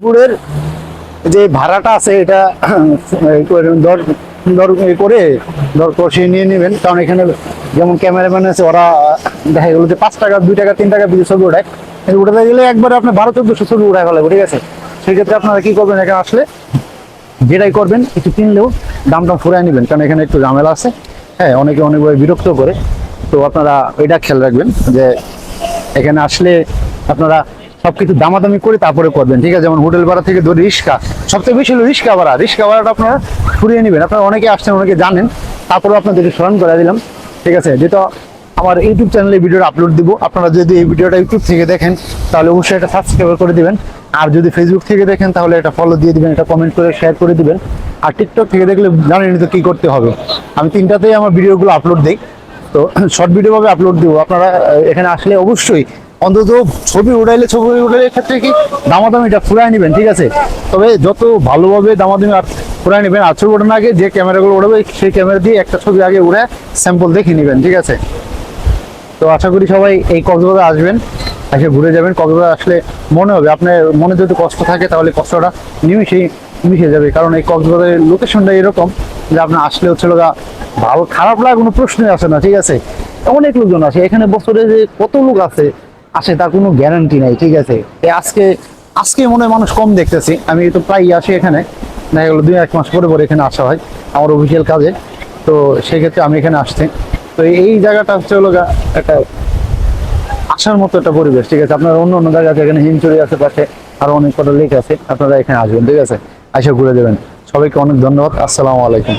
পুরের যে ভাড়াটা আছে এটা দর দর করে দর কষিয়ে নিয়ে নেবেন, কারণ এখানে যেমন ক্যামেরাম্যান আছে ওরা দেখা গেলো যে 5 টাকা 2 টাকা 3 টাকা দিয়ে ছবি ওঠায়, কিন্তু উঠাতে গেলে একবারে আপনার 1200-1400 ছবি উঠায় ফেলাবো, ঠিক আছে। সেক্ষেত্রে আপনারা কি করবেন, এখানে আসলে যেটাই করবেন কিছু কিনলেও দামটা ফুরাই নেবেন, কারণ এখানে একটু ঝামেলা আছে। হ্যাঁ, অনেকে অনেকভাবে বিরক্ত করে, তো আপনারা এটা খেয়াল রাখবেন যে এখানে আসলে আপনারা সবকিছু দামাদামি করে তারপরে করবেন, ঠিক আছে। যেমন হোটেল ভাড়া থেকে ধরে রিক্সা, সবচেয়ে বেশি হলো রিক্সা ভাড়াটা আপনারা ফুরিয়ে নেবেন। আপনারা অনেকে আসছেন, অনেকে জানেন, তারপরে আপনাদেরকে স্মরণ করে দিলাম, ঠিক আছে। যেটা আমার ইউটিউব চ্যানেলে ভিডিওটা আপলোড দিব, আপনারা যদি এই ভিডিওটা ইউটিউব থেকে দেখেন তাহলে অবশ্যই এটা সাবস্ক্রাইব করে দিবেন, আর যদি ফেসবুক থেকে দেখেন তাহলে এটা ফলো দিয়ে দিবেন, এটা কমেন্ট করে শেয়ার করে দিবেন, আর টিকটক থেকে দেখলে জানেন তো কি করতে হবে। আমি 3টাতেই আমার ভিডিওগুলো আপলোড দিই, তো শর্ট ভিডিও ভাবে আপলোড দিব। আপনারা এখানে আসলে অবশ্যই অন্তত ছবি উঠাইলে ক্ষেত্রে কি দামাদামিটা ফুরাই নেবেন, ঠিক আছে। তবে যত ভালোভাবে দামাদামি আর ফুরাই নেবেন, আর ছবি ওঠানোর আগে যে ক্যামেরাগুলো উঠাবে সেই ক্যামেরা দিয়ে একটা ছবি আগে উঠে স্যাম্পল দেখে নেবেন, ঠিক আছে। তো আশা করি সবাই এই কক্সবাজার আসবেন, এসে ঘুরে যাবেন। কক্সবাজার আসলে মনে হবে, আপনার মনে যদি কষ্ট থাকে তাহলে কষ্টটা নিমিশেই মিশে যাবে, কারণ এই কক্সবাজারের লোকেশনটা এরকম যে আপনার আসলে হচ্ছে ভালো খারাপ লাগা কোনো প্রশ্নই আসে না, ঠিক আছে। অনেক লোকজন আসে এখানে, বছরে যে কত লোক আসে তার কোনো গ্যারান্টি নাই, ঠিক আছে। আজকে আজকে মনে হয় মানুষ কম দেখতেছি, আমি তো প্রায় আসি এখানে, দেখা গেলো 2-1 মাস পরে পরে এখানে আসা হয় আমার অফিসিয়াল কাজে, তো সেক্ষেত্রে আমি এখানে আসছি। তো এই জায়গাটা হচ্ছে একটা আসার মতো একটা পরিবেশ, ঠিক আছে। আপনার অন্য অন্য জায়গা আছে, এখানে হিমচুরি আছে পাশে, আরো অনেক কটা লেক আছে, আপনারা এখানে আসবেন, ঠিক আছে, এসে ঘুরে দেবেন। সবাইকে অনেক ধন্যবাদ, আসসালামু আলাইকুম।